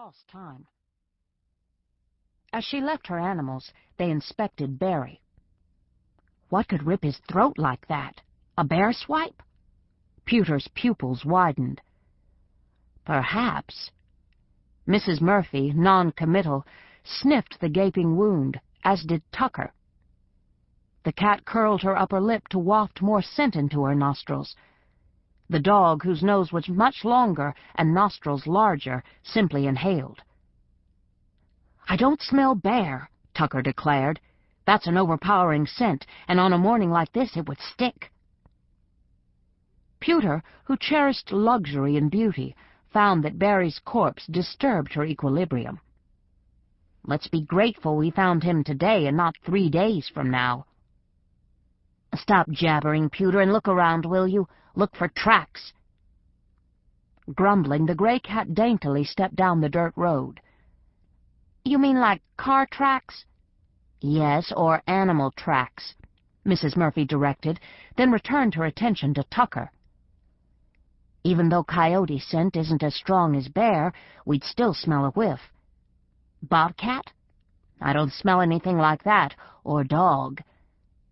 cost time. As she left her animals, they inspected Barry. What could rip his throat like that? A bear swipe? Pewter's pupils widened. Perhaps. Mrs. Murphy, non-committal, sniffed the gaping wound, as did Tucker. The cat curled her upper lip to waft more scent into her nostrils. The dog, whose nose was much longer and nostrils larger, simply inhaled. "I don't smell bear," Tucker declared. "That's an overpowering scent, and on a morning like this it would stick." Pewter, who cherished luxury and beauty, found that Barry's corpse disturbed her equilibrium. "Let's be grateful we found him today and not 3 days from now." "Stop jabbering, Pewter, and look around, will you? Look for tracks." Grumbling, the gray cat daintily stepped down the dirt road. "You mean like car tracks?" "Yes, or animal tracks," Mrs. Murphy directed, then returned her attention to Tucker. "Even though coyote scent isn't as strong as bear, we'd still smell a whiff. Bobcat? I don't smell anything like that, or dog.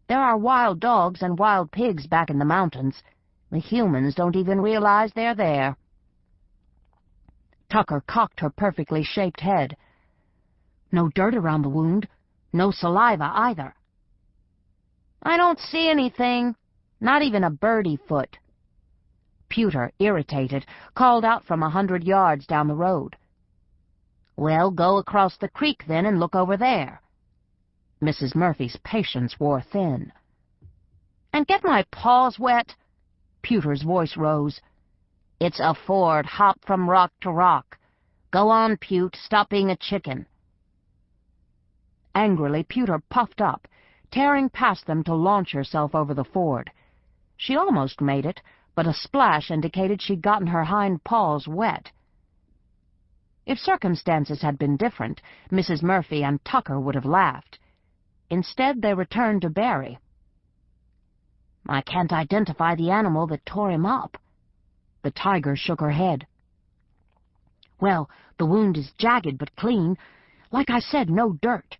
There are wild dogs and wild pigs back in the mountains. The humans don't even realize they're there." Tucker cocked her perfectly shaped head. "No dirt around the wound. No saliva, either." "I don't see anything. Not even a birdie foot." Pewter, irritated, called out from 100 yards down the road. "Well, go across the creek, then, and look over there." Mrs. Murphy's patience wore thin. "And get my paws wet?" Pewter's voice rose. "It's a ford, hop from rock to rock. Go on, Pewt, stop being a chicken." Angrily, Pewter puffed up, tearing past them to launch herself over the ford. She almost made it, but a splash indicated she'd gotten her hind paws wet. If circumstances had been different, Mrs. Murphy and Tucker would have laughed. Instead, they returned to Barry. "I can't identify the animal that tore him up." The tiger shook her head. "Well, the wound is jagged but clean. Like I said, no dirt."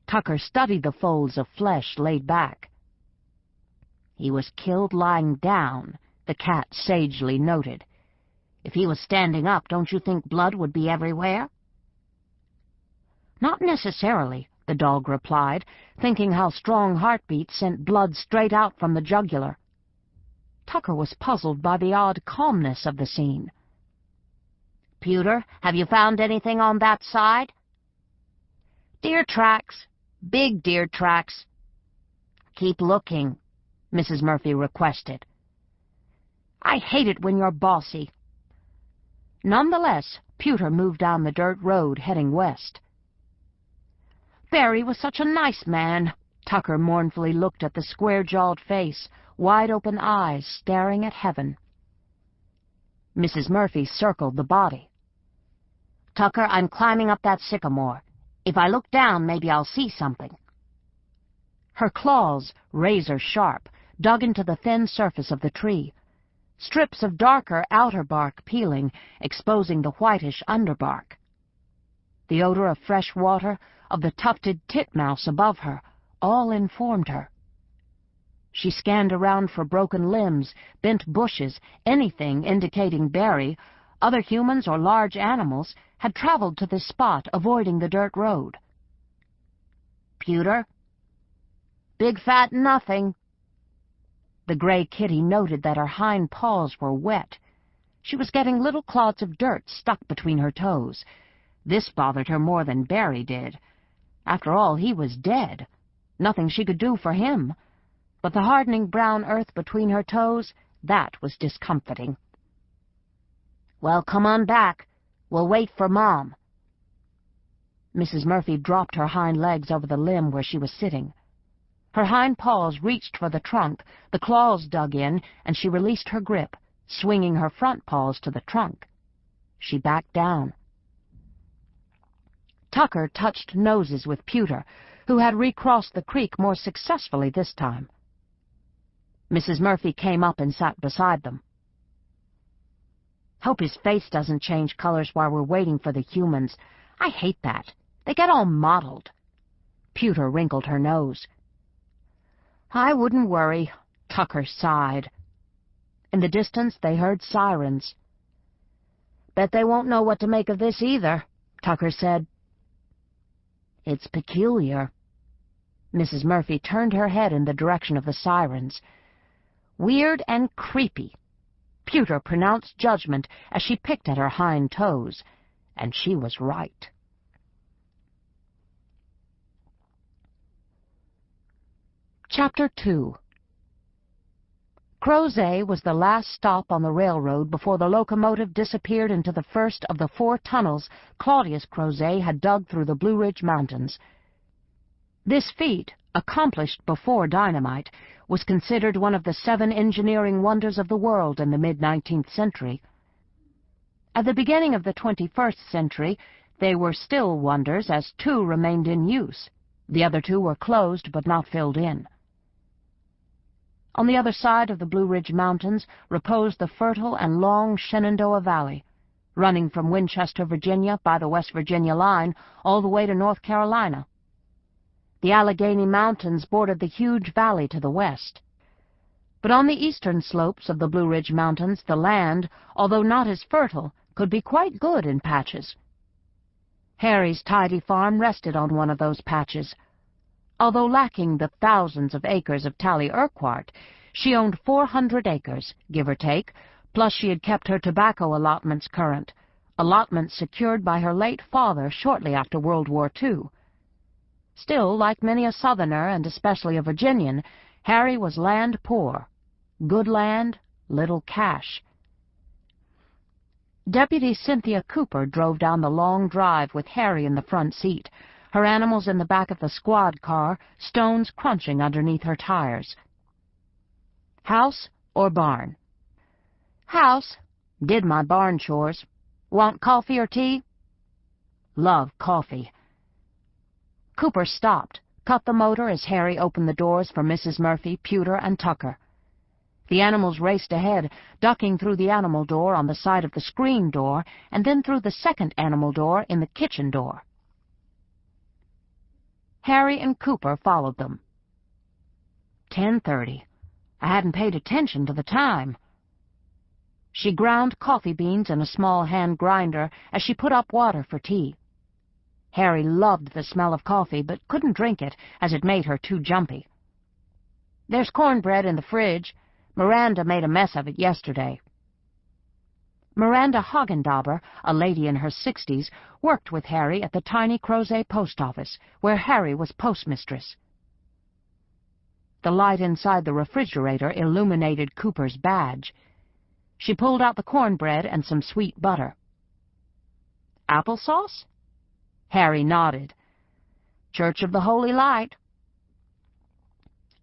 Tucker studied the folds of flesh laid back. "He was killed lying down," the cat sagely noted. "If he was standing up, don't you think blood would be everywhere?" "Not necessarily," the dog replied, thinking how strong heartbeats sent blood straight out from the jugular. Tucker was puzzled by the odd calmness of the scene. "Pewter, have you found anything on that side?" "Deer tracks. Big deer tracks." "Keep looking," Mrs. Murphy requested. "I hate it when you're bossy." Nonetheless, Pewter moved down the dirt road, heading west. "Barry was such a nice man." Tucker mournfully looked at the square-jawed face, wide-open eyes staring at heaven. Mrs. Murphy circled the body. "Tucker, I'm climbing up that sycamore. If I look down, maybe I'll see something." Her claws, razor-sharp, dug into the thin surface of the tree, strips of darker outer bark peeling, exposing the whitish underbark. The odor of fresh water, of the tufted titmouse above her, all informed her. She scanned around for broken limbs, bent bushes, anything indicating Barry, other humans or large animals, had traveled to this spot, avoiding the dirt road. "Pewter?" "Big fat nothing." The gray kitty noted that her hind paws were wet. She was getting little clods of dirt stuck between her toes. This bothered her more than Barry did. After all, he was dead. Nothing she could do for him. But the hardening brown earth between her toes, that was discomfiting. "Well, come on back. We'll wait for Mom." Mrs. Murphy dropped her hind legs over the limb where she was sitting. Her hind paws reached for the trunk, the claws dug in, and she released her grip, swinging her front paws to the trunk. She backed down. Tucker touched noses with Pewter, who had recrossed the creek more successfully this time. Mrs. Murphy came up and sat beside them. Hope his face doesn't change colors while we're waiting for the humans. I hate that. They get all mottled. Pewter wrinkled her nose. I wouldn't worry, Tucker sighed. In the distance they heard sirens. Bet they won't know what to make of this either, Tucker said. It's peculiar. Mrs. Murphy turned her head in the direction of the sirens. Weird and creepy. Pewter pronounced judgment as she picked at her hind toes, and she was right. Chapter 2. Crozet was the last stop on the railroad before the locomotive disappeared into the first of the 4 tunnels Claudius Crozet had dug through the Blue Ridge Mountains. This feat, accomplished before dynamite, was considered one of the 7 engineering wonders of the world in the mid-19th century. At the beginning of the 21st century, they were still wonders as 2 remained in use. The other 2 were closed but not filled in. On the other side of the Blue Ridge Mountains reposed the fertile and long Shenandoah Valley, running from Winchester, Virginia, by the West Virginia line all the way to North Carolina. The Allegheny Mountains bordered the huge valley to the west. But on the eastern slopes of the Blue Ridge Mountains, the land, although not as fertile, could be quite good in patches. Harry's tidy farm rested on one of those patches. Although lacking the thousands of acres of Tally Urquhart, she owned 400 acres, give or take, plus she had kept her tobacco allotments current, allotments secured by her late father shortly after World War II. Still, like many a Southerner, and especially a Virginian, Harry was land poor. Good land, little cash. Deputy Cynthia Cooper drove down the long drive with Harry in the front seat, her animals in the back of the squad car, stones crunching underneath her tires. House or barn? House. Did my barn chores. Want coffee or tea? Love coffee. Cooper stopped, cut the motor as Harry opened the doors for Mrs. Murphy, Pewter, and Tucker. The animals raced ahead, ducking through the animal door on the side of the screen door, and then through the second animal door in the kitchen door. Harry and Cooper followed them. 10:30. I hadn't paid attention to the time. She ground coffee beans in a small hand grinder as she put up water for tea. Harry loved the smell of coffee, but couldn't drink it, as it made her too jumpy. There's cornbread in the fridge. Miranda made a mess of it yesterday. Miranda Hagendauber, a lady in her 60s, worked with Harry at the tiny Crozet post office, where Harry was postmistress. The light inside the refrigerator illuminated Cooper's badge. She pulled out the cornbread and some sweet butter. Applesauce? Harry nodded. Church of the Holy Light.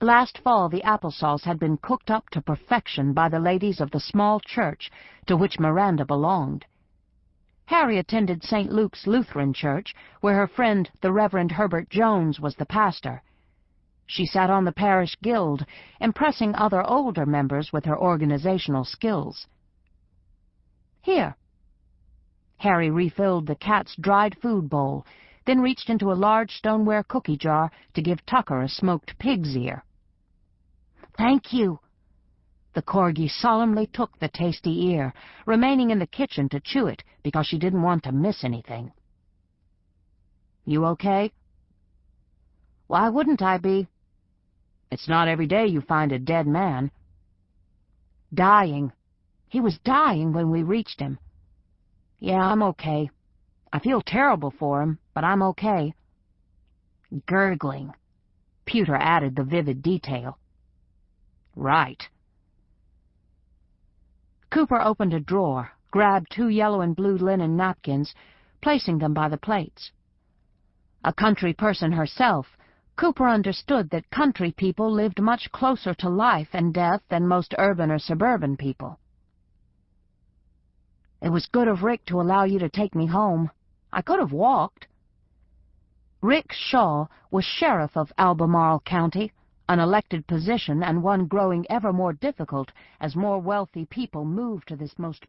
Last fall the applesauce had been cooked up to perfection by the ladies of the small church to which Miranda belonged. Harry attended St. Luke's Lutheran Church, where her friend, the Reverend Herbert Jones, was the pastor. She sat on the parish guild, impressing other older members with her organizational skills. Here. Harry refilled the cat's dried food bowl, then reached into a large stoneware cookie jar to give Tucker a smoked pig's ear. Thank you. The corgi solemnly took the tasty ear, remaining in the kitchen to chew it because she didn't want to miss anything. You okay? Why wouldn't I be? It's not every day you find a dead man. Dying. He was dying when we reached him. Yeah, I'm okay. I feel terrible for him, but I'm okay. Gurgling. Pewter added the vivid detail. Right. Cooper opened a drawer, grabbed 2 yellow and blue linen napkins, placing them by the plates. A country person herself, Cooper understood that country people lived much closer to life and death than most urban or suburban people. It was good of Rick to allow you to take me home. I could have walked. Rick Shaw was sheriff of Albemarle County, an elected position and one growing ever more difficult as more wealthy people moved to this most